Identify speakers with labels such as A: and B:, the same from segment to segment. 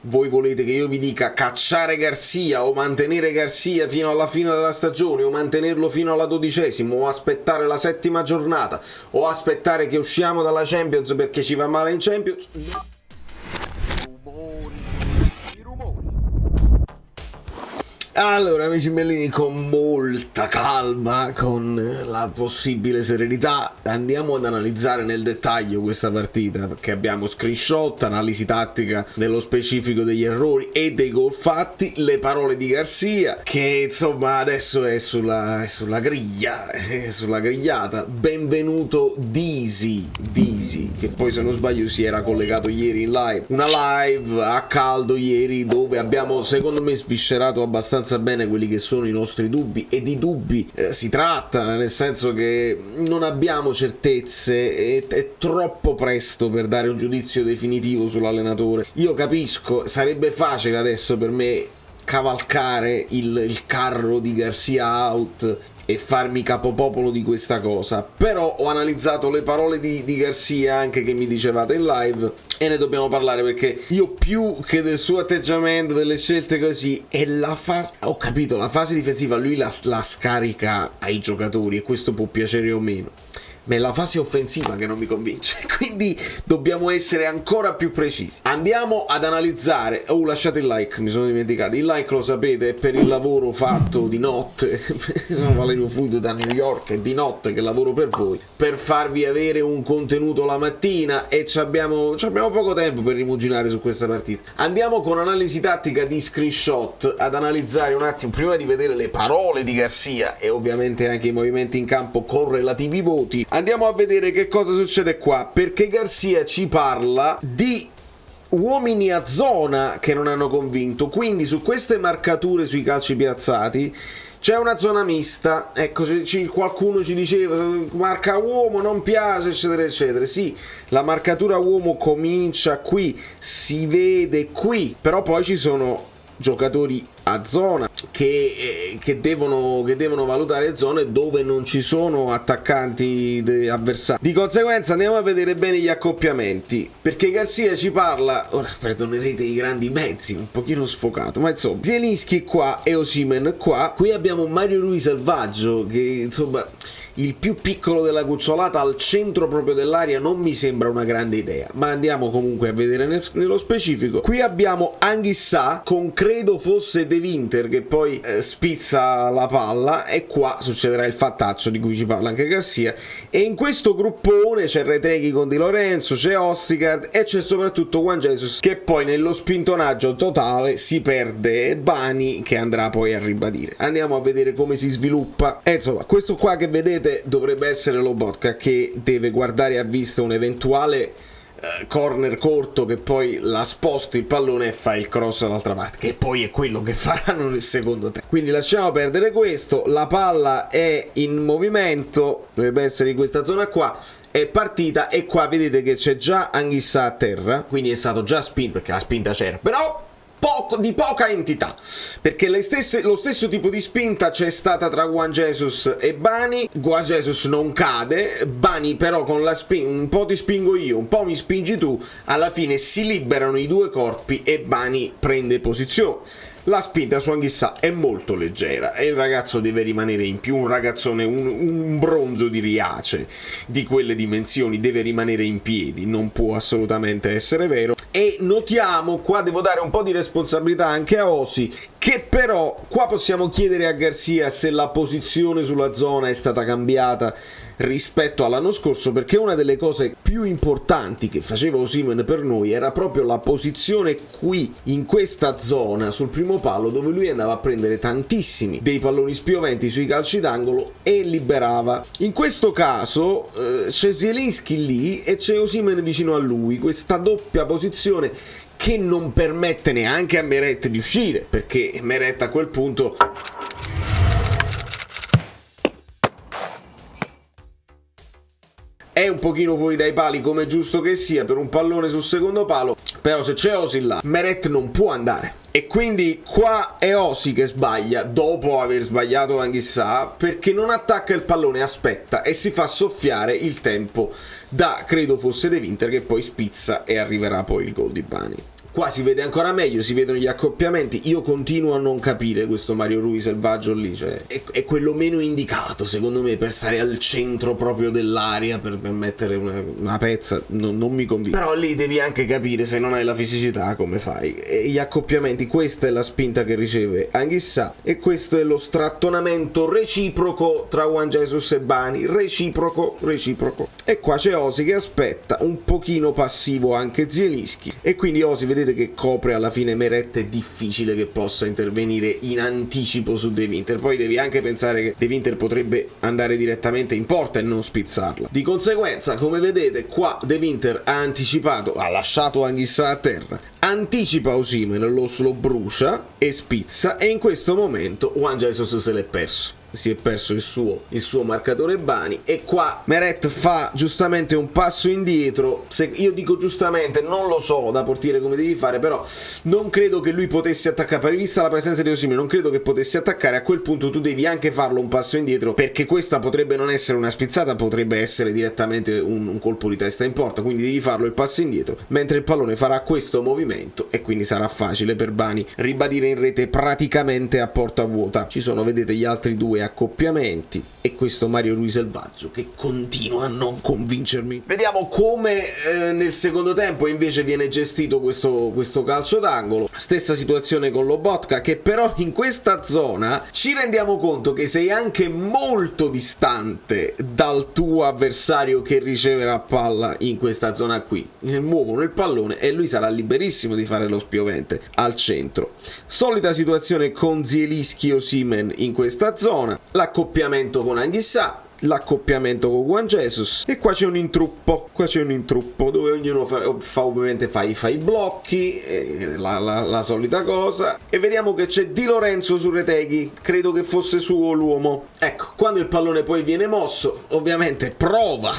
A: Voi volete che io vi dica cacciare Garcia o mantenere Garcia fino alla fine della stagione o mantenerlo fino alla 12ª o aspettare la 7ª giornata o aspettare che usciamo dalla Champions perché ci va male in Champions? Allora, amici bellini, con molta calma, con la possibile serenità, andiamo ad analizzare nel dettaglio questa partita, perché abbiamo screenshot, analisi tattica nello specifico degli errori e dei gol fatti, le parole di Garcia, che insomma adesso è sulla griglia, è sulla grigliata. Benvenuto Disi, che poi se non sbaglio si era collegato ieri in live, una live a caldo ieri dove abbiamo secondo me sviscerato abbastanza bene quelli che sono i nostri dubbi, e di dubbi si tratta, nel senso che non abbiamo certezze, è troppo presto per dare un giudizio definitivo sull'allenatore. Io capisco, sarebbe facile adesso per me cavalcare il carro di Garcia out e farmi capopopolo di questa cosa, però ho analizzato le parole di Garcia anche che mi dicevate in live e ne dobbiamo parlare, perché io più che del suo atteggiamento, delle scelte così, è la fase, ho capito, la fase difensiva lui la scarica ai giocatori e questo può piacere o meno, ma è la fase offensiva che non mi convince, quindi dobbiamo essere ancora più precisi. Andiamo ad analizzare. Lasciate il like, mi sono dimenticato, il like lo sapete è per il lavoro fatto di notte sono Valerio Fuido da New York, è di notte che lavoro per voi, per farvi avere un contenuto la mattina, e abbiamo poco tempo per rimuginare su questa partita. Andiamo con analisi tattica di screenshot ad analizzare un attimo, prima di vedere le parole di Garcia e ovviamente anche i movimenti in campo con relativi voti. Andiamo a vedere che cosa succede qua, perché Garcia ci parla di uomini a zona che non hanno convinto, quindi su queste marcature sui calci piazzati c'è una zona mista. Ecco, qualcuno ci diceva marca uomo non piace eccetera eccetera. Sì, la marcatura uomo comincia qui, si vede qui, però poi ci sono giocatori a zona che devono valutare zone dove non ci sono attaccanti avversari. Di conseguenza andiamo a vedere bene gli accoppiamenti, perché Garcia ci parla, ora perdonerete i grandi mezzi, un pochino sfocato, ma insomma Zielinski qua e Osimhen qua. Qui abbiamo Mario Rui Selvaggio che insomma il più piccolo della cucciolata al centro proprio dell'area non mi sembra una grande idea, ma andiamo comunque a vedere nello specifico. Qui abbiamo Anguissa con credo fosse De Winter che poi spizza la palla, e qua succederà il fattaccio di cui ci parla anche Garcia, e in questo gruppone c'è Retegui con Di Lorenzo, c'è Ostigard e c'è soprattutto Juan Jesus, che poi nello spintonaggio totale si perde Bani, che andrà poi a ribadire. Andiamo a vedere come si sviluppa, e insomma questo qua che vedete dovrebbe essere Lobotka, che deve guardare a vista un eventuale corner corto, che poi la sposta il pallone e fa il cross dall'altra parte, che poi è quello che faranno nel secondo tempo. Quindi lasciamo perdere questo. La palla è in movimento, dovrebbe essere in questa zona qua, è partita, e qua vedete che c'è già Anguissa a terra, quindi è stato già spinto perché la spinta c'era, però di poca entità, perché lo stesso tipo di spinta c'è stata tra Juan Jesus e Bani. Juan Jesus non cade, Bani però con la un po' ti spingo io, un po' mi spingi tu, alla fine si liberano i due corpi e Bani prende posizione. La spinta su Anguissa è molto leggera e il ragazzo deve rimanere in più, un ragazzone, un bronzo di Riace di quelle dimensioni, deve rimanere in piedi, non può assolutamente essere vero. E notiamo, qua devo dare un po' di responsabilità anche a Osi, che però qua possiamo chiedere a Garcia se la posizione sulla zona è stata cambiata rispetto all'anno scorso, perché una delle cose più importanti che faceva Osimhen per noi era proprio la posizione qui in questa zona sul primo palo, dove lui andava a prendere tantissimi dei palloni spioventi sui calci d'angolo e liberava. In questo caso c'è Zielinski lì e c'è Osimhen vicino a lui, questa doppia posizione che non permette neanche a Meret di uscire, perché Meret a quel punto è un pochino fuori dai pali, come è giusto che sia per un pallone sul secondo palo, però se c'è Osi là, Meret non può andare. E quindi qua è Osi che sbaglia, dopo aver sbagliato Anguissa, perché non attacca il pallone, aspetta e si fa soffiare il tempo da, credo fosse De Winter, che poi spizza e arriverà poi il gol di Bani. Qua si vede ancora meglio, si vedono gli accoppiamenti. Io continuo a non capire questo Mario Rui selvaggio lì, cioè è quello meno indicato secondo me per stare al centro proprio dell'area, per mettere una pezza, non mi convince. Però lì devi anche capire, se non hai la fisicità, come fai. E gli accoppiamenti, questa è la spinta che riceve Anguissa e questo è lo strattonamento reciproco tra Juan Jesus e Bunny, reciproco. E qua c'è Ozzy che aspetta, un pochino passivo anche Zielinski, e quindi Ozzy vedete che copre alla fine Meret. È difficile che possa intervenire in anticipo su De Winter, poi devi anche pensare che De Winter potrebbe andare direttamente in porta e non spizzarla. Di conseguenza, come vedete, qua De Winter ha anticipato, ha lasciato Anguissa a terra, anticipa Osimhen, lo brucia e spizza, e in questo momento Juan Jesus se l'è perso. Si è perso il suo marcatore Bunny, e qua Meret fa giustamente un passo indietro. Se io dico giustamente, non lo so da portiere come devi fare, però non credo che lui potesse attaccare, vista la presenza di Osimhen, non credo che potesse attaccare. A quel punto tu devi anche farlo un passo indietro, perché questa potrebbe non essere una spizzata, potrebbe essere direttamente un colpo di testa in porta, quindi devi farlo il passo indietro, mentre il pallone farà questo movimento e quindi sarà facile per Bunny ribadire in rete praticamente a porta vuota. Ci sono, vedete, gli altri due accoppiamenti e questo Mario Rui selvaggio che continua a non convincermi. Vediamo come nel secondo tempo invece viene gestito questo calcio d'angolo. Stessa situazione con Lobotka, che però in questa zona ci rendiamo conto che sei anche molto distante dal tuo avversario che riceve la palla in questa zona qui. Muovono il pallone e lui sarà liberissimo di fare lo spiovente al centro. Solita situazione con Zielinski Osimhen in questa zona, l'accoppiamento con Anguissa, l'accoppiamento con Juan Jesus, e qua c'è un intruppo dove ognuno ovviamente fa i blocchi, la solita cosa, e vediamo che c'è Di Lorenzo su Retegui, credo che fosse suo l'uomo. Ecco, quando il pallone poi viene mosso, ovviamente prova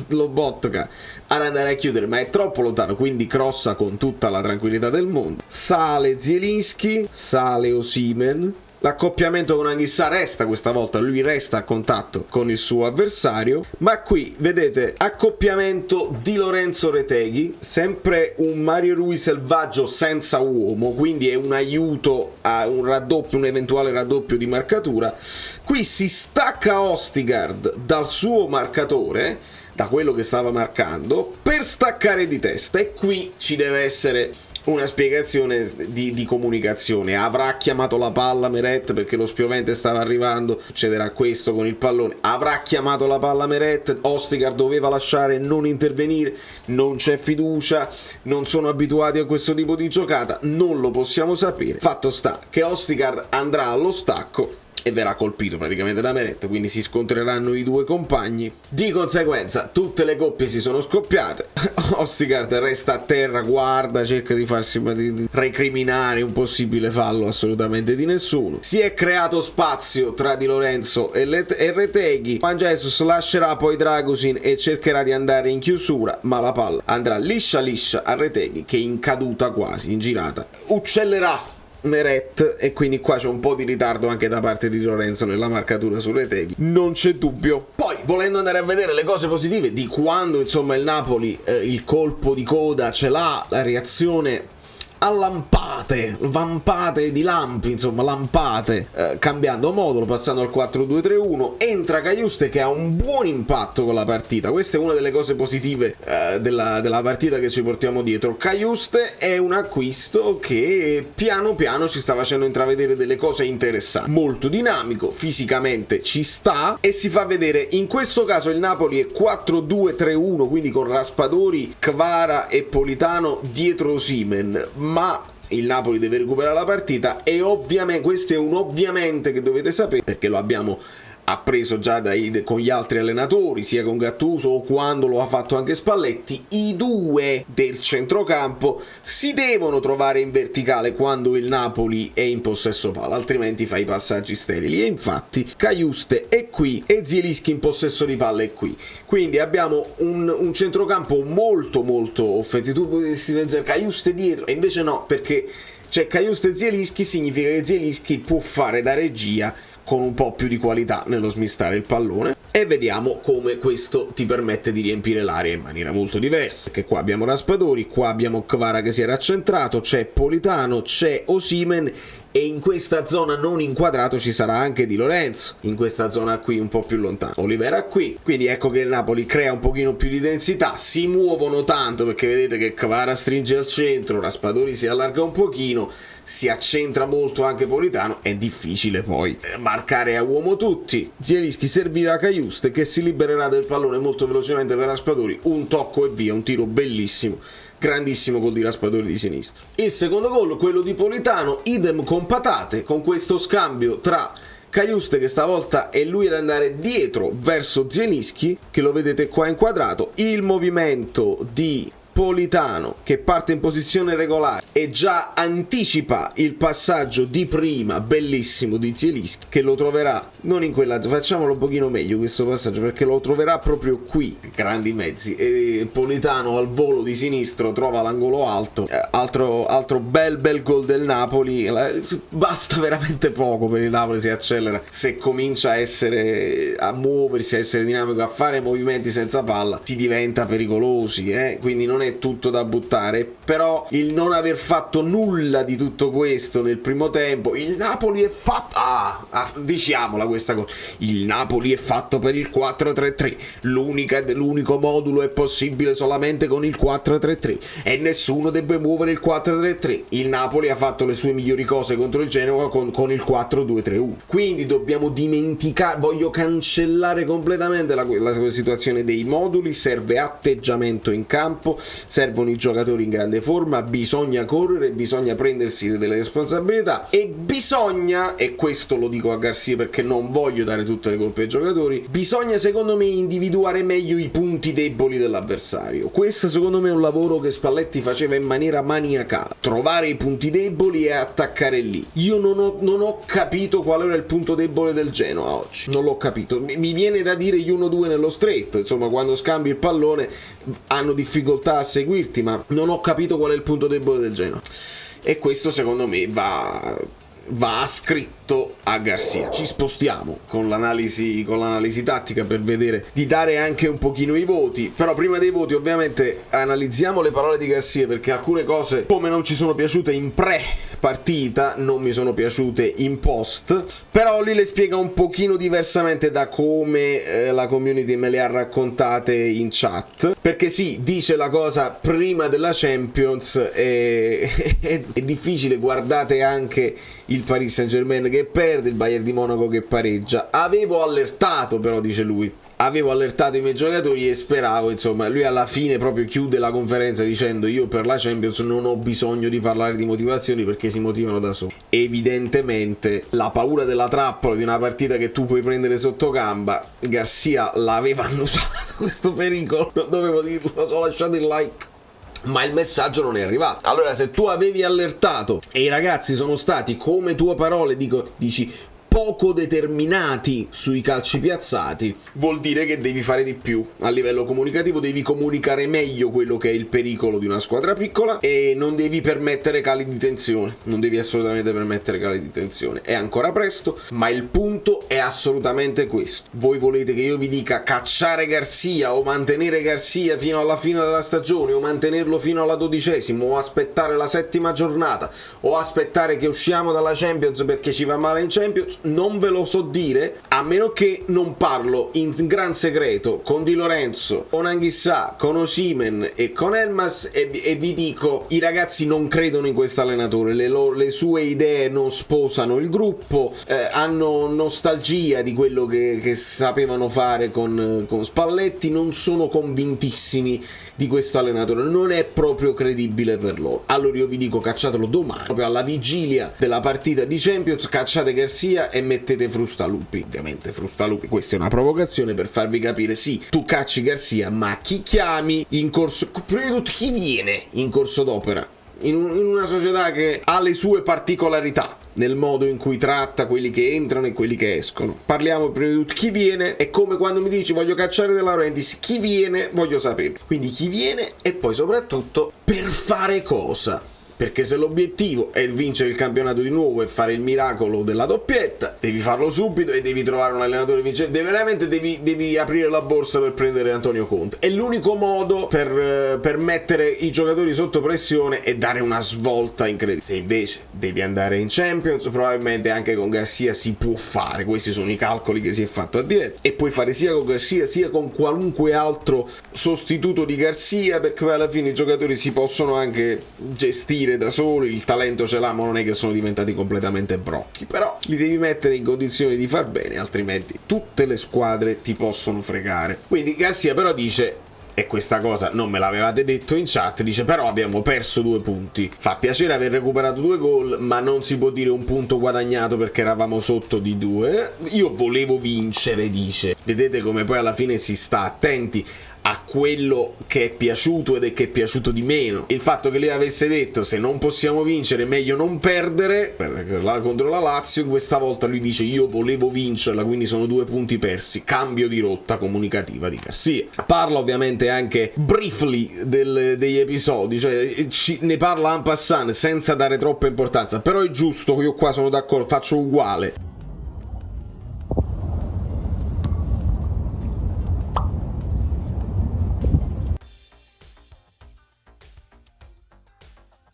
A: Lobotka ad andare a chiudere, ma è troppo lontano, quindi crossa con tutta la tranquillità del mondo. Sale Zielinski, sale Osimhen. L'accoppiamento con Anguissa resta, questa volta lui resta a contatto con il suo avversario, ma qui vedete accoppiamento Di Lorenzo Retegui, sempre un Mario Rui selvaggio senza uomo, quindi è un aiuto a un eventuale raddoppio di marcatura. Qui si stacca Ostigard dal suo marcatore, da quello che stava marcando, per staccare di testa, e qui ci deve essere una spiegazione di comunicazione. Avrà chiamato la palla Meret perché lo spiovente stava arrivando, succederà questo con il pallone, avrà chiamato la palla Meret, Ostigard doveva lasciare e non intervenire, non c'è fiducia, non sono abituati a questo tipo di giocata, non lo possiamo sapere. Fatto sta che Ostigard andrà allo stacco e verrà colpito praticamente da Meret, quindi si scontreranno i due compagni. Di conseguenza tutte le coppie si sono scoppiate. Ostigard resta a terra, guarda, cerca di farsi recriminare un possibile fallo assolutamente di nessuno. Si è creato spazio tra Di Lorenzo e Retegui. Juan Jesus lascerà poi Dragusin e cercherà di andare in chiusura, ma la palla andrà liscia a Retegui, che in caduta quasi, in girata, uccellerà Meret, e quindi qua c'è un po' di ritardo anche da parte di Lorenzo nella marcatura su Retegui, non c'è dubbio. Poi, volendo andare a vedere le cose positive di quando insomma il Napoli il colpo di coda ce l'ha, la reazione a vampate di lampi, insomma lampate, cambiando modulo, passando al 4-2-3-1, entra Cajuste che ha un buon impatto con la partita. Questa è una delle cose positive della partita che ci portiamo dietro. Cajuste è un acquisto che piano piano ci sta facendo intravedere delle cose interessanti, molto dinamico, fisicamente ci sta e si fa vedere. In questo caso il Napoli è 4-2-3-1, quindi con Raspadori, Kvara e Politano dietro Osimhen, ma il Napoli deve recuperare la partita, e ovviamente questo è un ovviamente che dovete sapere, perché lo abbiamo appreso già con gli altri allenatori, sia con Gattuso o quando lo ha fatto anche Spalletti. I due del centrocampo si devono trovare in verticale quando il Napoli è in possesso palla, altrimenti fa i passaggi sterili, e infatti Cajuste è qui e Zielinski in possesso di palla è qui, quindi abbiamo un centrocampo molto offensivo. Tu potresti pensare Cajuste dietro, e invece no, perché c'è Cajuste e Zielinski, significa che Zielinski può fare da regia con un po' più di qualità nello smistare il pallone. e vediamo come questo ti permette di riempire l'area in maniera molto diversa, perché qua abbiamo Raspadori, qua abbiamo Kvara che si era accentrato, c'è Politano, c'è Osimhen, e in questa zona non inquadrato ci sarà anche Di Lorenzo, in questa zona qui un po' più lontano, Olivera qui, quindi ecco che il Napoli crea un pochino più di densità, si muovono tanto perché vedete che Kvara stringe al centro, Raspadori si allarga un pochino, si accentra molto anche Politano, è difficile poi marcare a uomo tutti. Zielinski servirà Cajuste che si libererà del pallone molto velocemente per Raspadori, un tocco e via, un tiro bellissimo. Grandissimo gol di Raspadori di sinistro. Il secondo gol, quello di Politano, idem con patate, con questo scambio tra Cajuste che stavolta è lui ad andare dietro verso Zielinski, che lo vedete qua inquadrato, il movimento di Politano che parte in posizione regolare e già anticipa il passaggio di prima bellissimo di Zielinski, che lo troverà non in quella, facciamolo un pochino meglio questo passaggio perché lo troverà proprio qui, grandi mezzi, e Politano al volo di sinistro trova l'angolo alto, altro bel gol del Napoli. Basta veramente poco per il Napoli, si accelera se comincia a muoversi, a essere dinamico, a fare movimenti senza palla si diventa pericolosi, quindi non è tutto da buttare, però il non aver fatto nulla di tutto questo nel primo tempo, il Napoli è fatto, diciamola questa cosa, il Napoli è fatto per il 4-3-3, l'unico modulo è possibile solamente con il 4-3-3 e nessuno deve muovere il 4-3-3, il Napoli ha fatto le sue migliori cose contro il Genoa con il 4-2-3-1, quindi dobbiamo dimenticare, voglio cancellare completamente la situazione dei moduli, serve atteggiamento in campo, servono i giocatori in grande forma, bisogna correre, bisogna prendersi delle responsabilità e bisogna, e questo lo dico a Garcia perché non voglio dare tutte le colpe ai giocatori, bisogna secondo me individuare meglio i punti deboli dell'avversario. Questo secondo me è un lavoro che Spalletti faceva in maniera maniacale, trovare i punti deboli e attaccare lì. Io non ho capito qual era il punto debole del Genoa oggi, non l'ho capito, mi viene da dire gli 1-2 nello stretto, insomma quando scambi il pallone hanno difficoltà a seguirti, ma non ho capito qual è il punto debole del Genoa e questo secondo me va ascritto a Garcia. Ci spostiamo con l'analisi tattica per vedere di dare anche un pochino i voti, però prima dei voti ovviamente analizziamo le parole di Garcia perché alcune cose come non ci sono piaciute in pre-partita non mi sono piaciute in post, però lui le spiega un pochino diversamente da come la community me le ha raccontate in chat, perché sì, dice la cosa prima della Champions è difficile, guardate anche il Paris Saint-Germain che perde, il Bayern di Monaco che pareggia. Avevo allertato, però dice lui, avevo allertato i miei giocatori e speravo, insomma, lui alla fine proprio chiude la conferenza dicendo io per la Champions non ho bisogno di parlare di motivazioni perché si motivano da soli. Evidentemente la paura della trappola di una partita che tu puoi prendere sotto gamba, Garcia l'aveva annusato questo pericolo, non dovevo dirlo, ho lasciato il like, ma il messaggio non è arrivato. Allora se tu avevi allertato e i ragazzi sono stati, come tue parole dici, poco determinati sui calci piazzati, vuol dire che devi fare di più a livello comunicativo, devi comunicare meglio quello che è il pericolo di una squadra piccola e non devi permettere cali di tensione, non devi assolutamente permettere cali di tensione. È ancora presto, ma il punto è assolutamente questo. Voi volete che io vi dica cacciare Garcia o mantenere Garcia fino alla fine della stagione o mantenerlo fino alla 12ª o aspettare la 7ª giornata o aspettare che usciamo dalla Champions perché ci va male in Champions? Non ve lo so dire, a meno che non parlo in gran segreto con Di Lorenzo, con Anghissà, con Osimhen e con Elmas e vi dico i ragazzi non credono in questo allenatore, le sue idee non sposano il gruppo, hanno nostalgia di quello che sapevano fare con Spalletti, non sono convintissimi di questo allenatore, non è proprio credibile per loro. Allora io vi dico cacciatelo domani, proprio alla vigilia della partita di Champions, cacciate Garcia e mettete Frustalupi. Ovviamente Frustalupi, questa è una provocazione per farvi capire, sì, tu cacci Garcia, ma chi chiami in corso, prima di tutto chi viene in corso d'opera in una società che ha le sue particolarità nel modo in cui tratta quelli che entrano e quelli che escono. Parliamo prima di tutto chi viene, è come quando mi dici voglio cacciare De Laurentiis, chi viene voglio saperlo, quindi chi viene e poi soprattutto per fare cosa. perché se l'obiettivo è vincere il campionato di nuovo e fare il miracolo della doppietta, devi farlo subito e devi trovare un allenatore vincente, devi aprire la borsa per prendere Antonio Conte. È l'unico modo per mettere i giocatori sotto pressione e dare una svolta incredibile. Se invece devi andare in Champions, probabilmente anche con Garcia si può fare, questi sono i calcoli che si è fatto a dire, e puoi fare sia con Garcia sia con qualunque altro sostituto di Garcia, perché poi alla fine i giocatori si possono anche gestire da soli, il talento ce l'ha, ma non è che sono diventati completamente brocchi, però li devi mettere in condizioni di far bene, altrimenti tutte le squadre ti possono fregare. Quindi Garcia però dice, e questa cosa non me l'avevate detto in chat, dice però abbiamo perso 2 punti, fa piacere aver recuperato 2 gol, ma non si può dire un punto guadagnato perché eravamo sotto di 2, io volevo vincere, dice. Vedete come poi alla fine si sta attenti a quello che è piaciuto ed è che è piaciuto di meno. Il fatto che lei avesse detto se non possiamo vincere meglio non perdere contro la Lazio, questa volta lui dice io volevo vincerla, quindi sono 2 punti persi, cambio di rotta comunicativa di Garcia. Parla ovviamente anche briefly degli episodi, cioè ne parla en passant senza dare troppa importanza, però è giusto, io qua sono d'accordo, faccio uguale.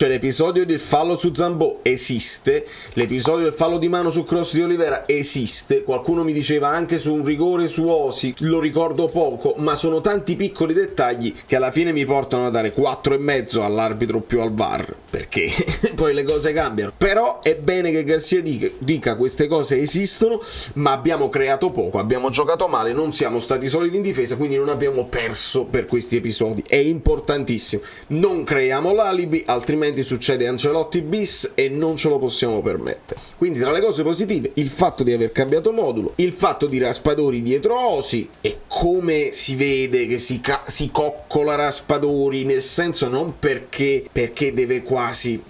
A: Cioè l'episodio del fallo su Zambò esiste, l'episodio del fallo di mano su cross di Olivera esiste, qualcuno mi diceva anche su un rigore su Osi, lo ricordo poco, ma sono tanti piccoli dettagli che alla fine mi portano a dare 4,5 all'arbitro più al VAR, perché poi le cose cambiano. Però è bene che Garcia dica queste cose esistono, ma abbiamo creato poco, abbiamo giocato male, non siamo stati solidi in difesa, quindi non abbiamo perso per questi episodi, è importantissimo, non creiamo l'alibi, altrimenti succede Ancelotti bis e non ce lo possiamo permettere. Quindi tra le cose positive il fatto di aver cambiato modulo, il fatto di Raspadori dietro Osi, e come si vede che si coccola Raspadori, nel senso non perché deve quasi,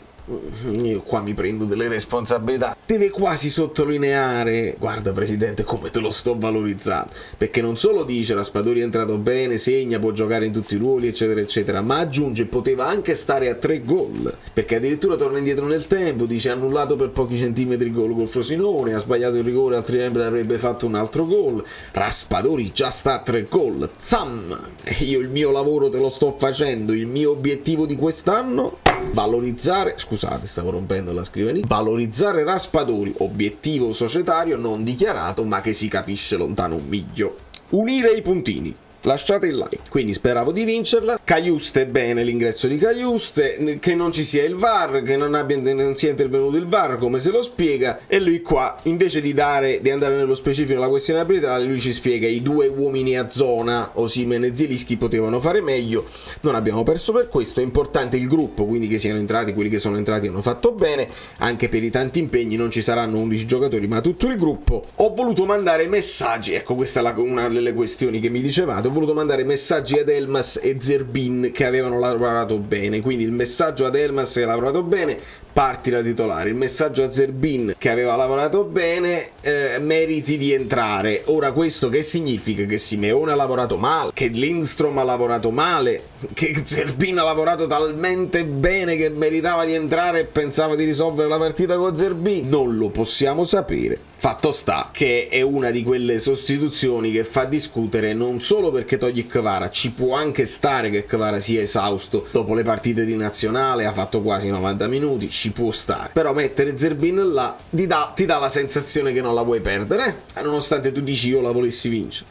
A: io qua mi prendo delle responsabilità, deve quasi sottolineare, guarda presidente come te lo sto valorizzando, perché non solo dice Raspadori è entrato bene, segna, può giocare in tutti i ruoli eccetera eccetera, ma aggiunge poteva anche stare a 3 gol, perché addirittura torna indietro nel tempo, dice annullato per pochi centimetri il gol col Frosinone, ha sbagliato il rigore, altrimenti avrebbe fatto un altro gol. Raspadori già sta a 3 gol, zam, io il mio lavoro te lo sto facendo, il mio obiettivo di quest'anno valorizzare, scusate stavo rompendo la scrivania, valorizzare Raspadori, obiettivo societario non dichiarato ma che si capisce lontano un miglio, unire i puntini. Lasciate il like. Quindi speravo di vincerla. Cajuste, bene l'ingresso di Cajuste, che non ci sia il VAR, che non sia intervenuto il VAR come se lo spiega, e lui qua invece di andare nello specifico della questione abilità, lui ci spiega i 2 uomini a zona, Osimhen e Zielinski, potevano fare meglio, non abbiamo perso per questo, è importante il gruppo, quindi che siano entrati, quelli che sono entrati hanno fatto bene, anche per i tanti impegni non ci saranno 11 giocatori ma tutto il gruppo. Ho voluto mandare messaggi, ecco questa è una delle questioni che mi dicevate, ho voluto mandare messaggi ad Elmas e Zerbin che avevano lavorato bene, quindi il messaggio ad Elmas che ha lavorato bene, parti da titolare, il messaggio a Zerbin che aveva lavorato bene, meriti di entrare. Ora questo che significa? Che Simeone ha lavorato male, che Lindstrom ha lavorato male, che Zerbin ha lavorato talmente bene che meritava di entrare e pensava di risolvere la partita con Zerbin? Non lo possiamo sapere. Fatto sta che è una di quelle sostituzioni che fa discutere, non solo perché togli Kvara, ci può anche stare che Kvara sia esausto dopo le partite di nazionale, ha fatto quasi 90 minuti, ci può stare, però mettere Zerbin là ti dà la sensazione che non la vuoi perdere, nonostante tu dici io la volessi vincere,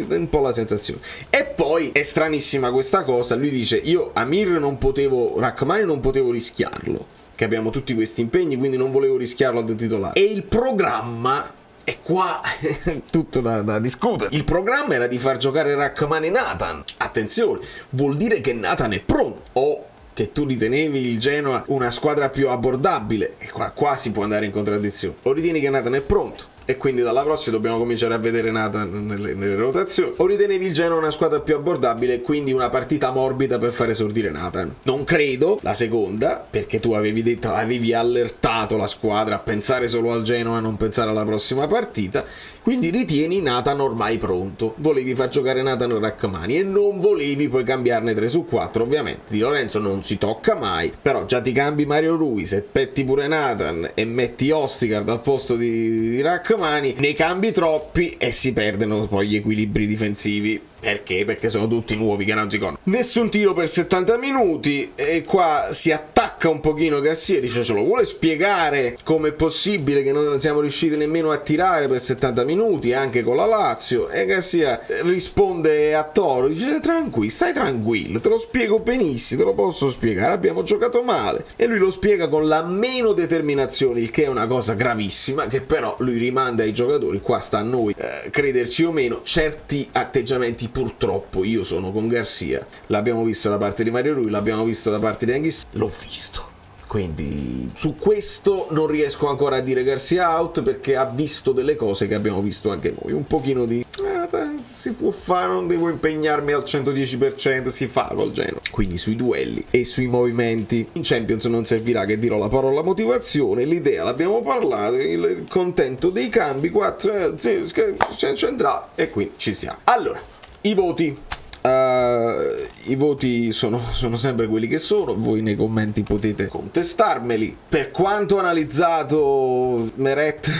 A: un po' la sensazione. E poi è stranissima questa cosa, lui dice io Rrahmani non potevo rischiarlo, che abbiamo tutti questi impegni, quindi non volevo rischiarlo da titolare, e il programma, e qua tutto da discutere, il programma era di far giocare Rrahmani e Nathan, attenzione, vuol dire che Nathan è pronto, o che tu ritenevi il Genoa una squadra più abbordabile, e qua si può andare in contraddizione, o ritieni che Nathan è pronto e quindi dalla prossima dobbiamo cominciare a vedere Nathan nelle rotazioni, o ritenevi il Genoa una squadra più abbordabile e quindi una partita morbida per far esordire Nathan? Non credo la seconda, perché tu avevi allertato mollato la squadra a pensare solo al Genoa e non pensare alla prossima partita, quindi ritieni Nathan ormai pronto. Volevi far giocare Nathan Rrahmani e non volevi poi cambiarne 3 su 4, ovviamente. Di Lorenzo non si tocca mai, però già ti cambi Mario Rui, se petti pure Nathan e metti Ostigard al posto di Rrahmani, ne cambi troppi e si perdono poi gli equilibri difensivi. Perché? Perché sono tutti nuovi che non si conoscono. Nessun tiro per 70 minuti e qua si attacca un pochino Garcia, dice ce lo vuole spiegare com'è possibile che noi non siamo riusciti nemmeno a tirare per 70 minuti anche con la Lazio, e Garcia risponde a Toro, dice tranquillo, stai tranquillo, te lo spiego benissimo, te lo posso spiegare, abbiamo giocato male, e lui lo spiega con la meno determinazione, il che è una cosa gravissima, che però lui rimanda ai giocatori. Qua sta a noi crederci o meno. Certi atteggiamenti purtroppo, io sono con Garcia, l'abbiamo visto da parte di Mario Rui, l'abbiamo visto da parte di Anghissà, l'ho visto, quindi su questo non riesco ancora a dire Garcia out, perché ha visto delle cose che abbiamo visto anche noi, un pochino di si può fare, non devo impegnarmi al 110%, si fa col Genoa. Quindi sui duelli e sui movimenti in Champions non servirà che dirò la parola motivazione, l'idea l'abbiamo parlato, il contento dei cambi 4 centrale, e qui ci siamo. Allora, i voti sono sempre quelli che sono, voi nei commenti potete contestarmeli. Per quanto analizzato Meret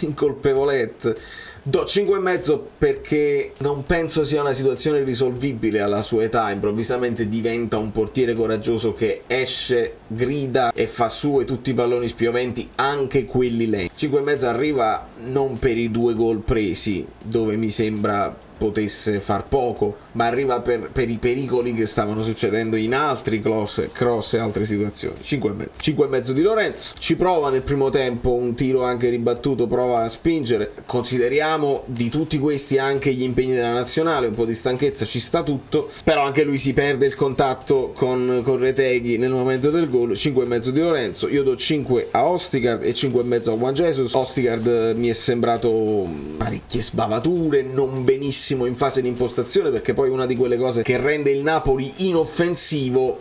A: incolpevolette, do 5,5 perché non penso sia una situazione risolvibile alla sua età. Improvvisamente diventa un portiere coraggioso che esce, grida e fa sue tutti i palloni spioventi, anche quelli lenti. 5,5 arriva non per i 2 gol presi, dove mi sembra potesse far poco, ma arriva per i pericoli che stavano succedendo in altri cross e altre situazioni. 5,5 di Lorenzo, ci prova nel primo tempo, un tiro anche ribattuto, prova a spingere. Consideriamo di tutti questi anche gli impegni della nazionale, un po' di stanchezza, ci sta tutto, però anche lui si perde il contatto con Retegui nel momento del gol. 5,5 di Lorenzo. Io do 5 a Ostigard e 5,5 a Juan Jesus. Ostigard mi è sembrato parecchie sbavature, non benissimo in fase di impostazione, perché poi una di quelle cose che rende il Napoli inoffensivo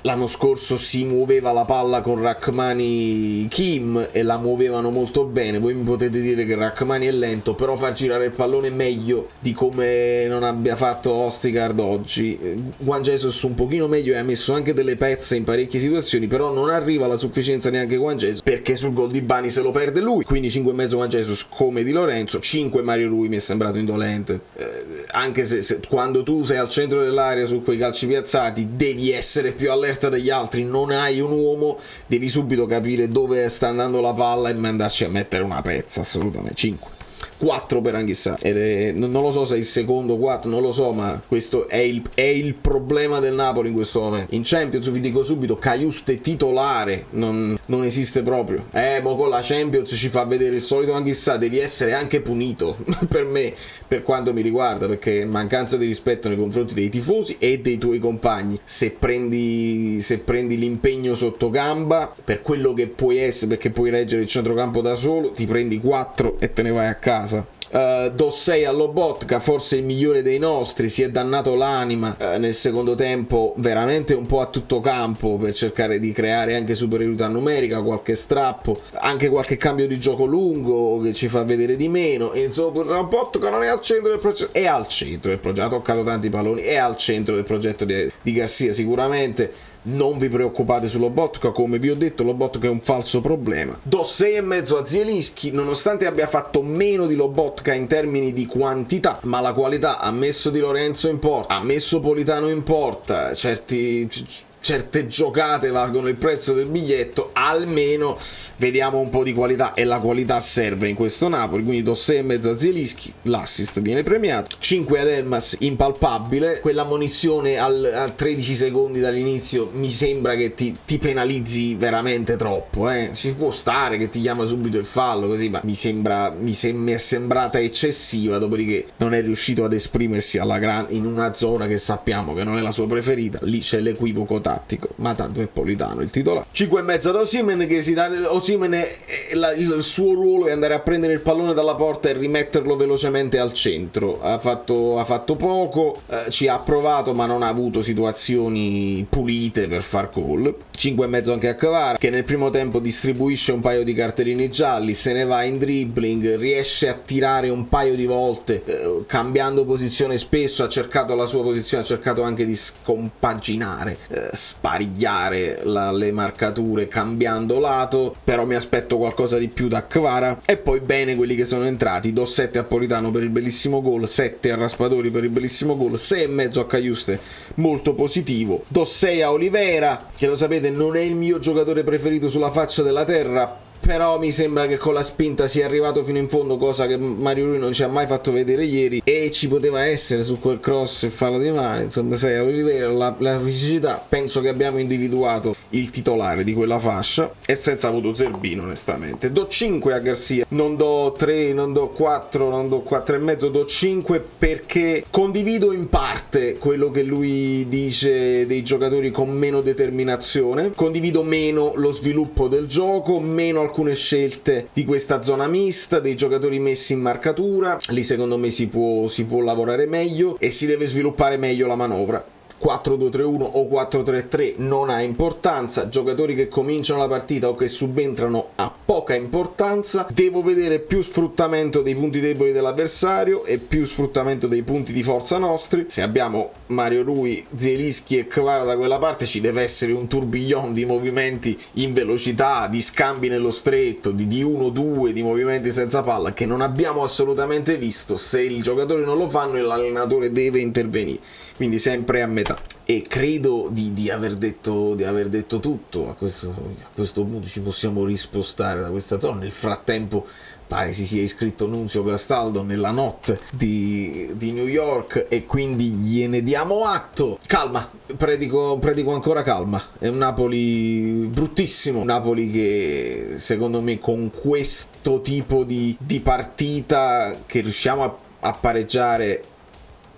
A: l'anno scorso si muoveva la palla con Rrahmani Kim e la muovevano molto bene. Voi mi potete dire che Rrahmani è lento, però far girare il pallone meglio di come non abbia fatto Ostigard oggi. Juan Jesus un pochino meglio e ha messo anche delle pezze in parecchie situazioni, però non arriva alla sufficienza neanche Juan Jesus, perché sul gol di Bani se lo perde lui. Quindi 5,5 Juan Jesus come di Lorenzo. 5 Mario Rui mi è sembrato indolente, anche se quando tu sei al centro dell'area su quei calci piazzati devi essere più allerta degli altri, non hai un uomo, devi subito capire dove sta andando la palla e mandarci a mettere una pezza. Assolutamente. 5. 4 per Anghissà, non lo so se è il secondo 4, non lo so, ma questo è il problema del Napoli in questo momento. In Champions vi dico subito, Cajuste titolare non esiste proprio. Ma con la Champions ci fa vedere il solito Anghissà, devi essere anche punito per me, per quanto mi riguarda, perché mancanza di rispetto nei confronti dei tifosi e dei tuoi compagni. Se prendi l'impegno sotto gamba per quello che puoi essere, perché puoi reggere il centrocampo da solo, ti prendi 4 e te ne vai a casa. Do 6 a Lobotka, forse il migliore dei nostri, si è dannato l'anima nel secondo tempo, veramente un po' a tutto campo per cercare di creare anche superiorità numerica, qualche strappo, anche qualche cambio di gioco lungo che ci fa vedere di meno. E insomma Lobotka non è al centro del progetto, è al centro del progetto, ha toccato tanti palloni, è al centro del progetto di Garcia sicuramente. Non vi preoccupate su Lobotka, come vi ho detto Lobotka è un falso problema. Do 6,5 a Zielinski, nonostante abbia fatto meno di Lobotka in termini di quantità, ma la qualità, ha messo Di Lorenzo in porta, ha messo Politano in porta, certe giocate valgono il prezzo del biglietto, almeno vediamo un po' di qualità, e la qualità serve in questo Napoli. Quindi do 6,5 a Zielinski, l'assist viene premiato. 5 ad Elmas, impalpabile, quella munizione a 13 secondi dall'inizio mi sembra che ti penalizzi veramente troppo, ci può stare che ti chiama subito il fallo così, ma mi è sembrata eccessiva. Dopodiché non è riuscito ad esprimersi alla grande in una zona che sappiamo che non è la sua preferita, lì c'è l'equivoco tattico, ma tanto è Politano il titolare. 5,5 ad Osimhen, che Osimhen il suo ruolo è andare a prendere il pallone dalla porta e rimetterlo velocemente al centro. Ha fatto poco, ci ha provato ma non ha avuto situazioni pulite per far gol. 5,5 anche a Kvara, che nel primo tempo distribuisce un paio di cartellini gialli, se ne va in dribbling, riesce a tirare un paio di volte, cambiando posizione spesso, ha cercato la sua posizione, ha cercato anche di scompaginare, sparigliare le marcature cambiando lato, però mi aspetto qualcosa di più da Kvara. E poi bene quelli che sono entrati, do 7 a Politano per il bellissimo gol, 7 a Raspadori per il bellissimo gol, 6,5 a Cagliuste, molto positivo, do 6 a Olivera, che lo sapete non è il mio giocatore preferito sulla faccia della terra, però mi sembra che con la spinta sia arrivato fino in fondo, cosa che Mario Rui non ci ha mai fatto vedere ieri, e ci poteva essere su quel cross e fallo di mano. Insomma, 6 a Olivera, la fisicità, penso che abbiamo individuato il titolare di quella fascia, e senza avuto Zerbino onestamente. Do 5 a Garcia, non do 3, non do 4, non do 4,5, do 5 perché condivido in parte quello che lui dice dei giocatori con meno determinazione, condivido meno lo sviluppo del gioco, meno alcune scelte di questa zona mista, dei giocatori messi in marcatura. Lì secondo me si può lavorare meglio e si deve sviluppare meglio la manovra. 4-2-3-1 o 4-3-3 non ha importanza, giocatori che cominciano la partita o che subentrano ha poca importanza. Devo vedere più sfruttamento dei punti deboli dell'avversario e più sfruttamento dei punti di forza nostri. Se abbiamo Mario Rui, Zielinski e Kvara da quella parte, ci deve essere un tourbillon di movimenti in velocità, di scambi nello stretto, di 1-2, di movimenti senza palla, che non abbiamo assolutamente visto. Se i giocatori non lo fanno, l'allenatore deve intervenire, quindi sempre a metà. E credo di aver detto tutto. A questo punto ci possiamo rispostare da questa zona. Nel frattempo pare si sia iscritto Nunzio Castaldo nella notte di New York, e quindi gliene diamo atto. Calma, predico ancora calma. È un Napoli bruttissimo, un Napoli che secondo me con questo tipo di partita che riusciamo a pareggiare,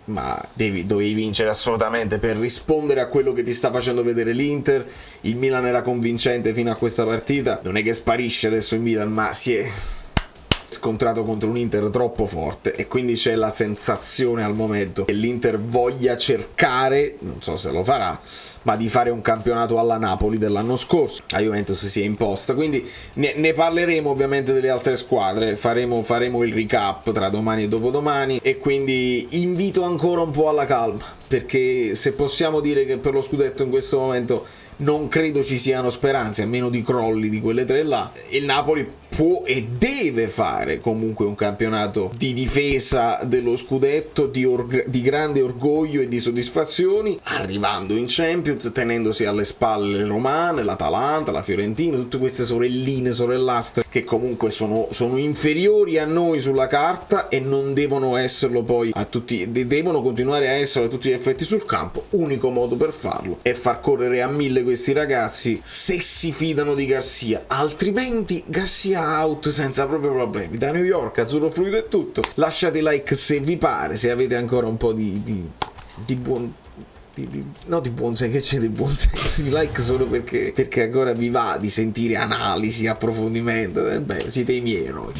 A: ma dovevi vincere assolutamente per rispondere a quello che ti sta facendo vedere l'Inter. Il Milan era convincente fino a questa partita, non è che sparisce adesso il Milan, ma si è scontrato contro un Inter troppo forte, e quindi c'è la sensazione al momento che l'Inter voglia cercare, non so se lo farà, ma di fare un campionato alla Napoli dell'anno scorso. La Juventus si è imposta, quindi ne parleremo ovviamente delle altre squadre, faremo il recap tra domani e dopodomani, e quindi invito ancora un po' alla calma, perché se possiamo dire che per lo scudetto in questo momento non credo ci siano speranze, a meno di crolli di quelle tre là, il Napoli può e deve fare comunque un campionato di difesa dello scudetto, di grande orgoglio e di soddisfazioni, arrivando in Champions, tenendosi alle spalle le romane, l'Atalanta, la Fiorentina, tutte queste sorellastre che comunque sono inferiori a noi sulla carta e non devono esserlo poi devono continuare a esserlo a tutti gli effetti sul campo. Unico modo per farlo è far correre a 1000 questi ragazzi, se si fidano di Garcia, altrimenti Garcia out senza proprio problemi. Da New York, azzurro fluido è tutto. Lasciate like se vi pare, se avete ancora un po' di buon no, di buon senso, che c'è di buon senso, di like solo perché ancora vi va di sentire analisi, approfondimento. Beh, siete i miei eroi.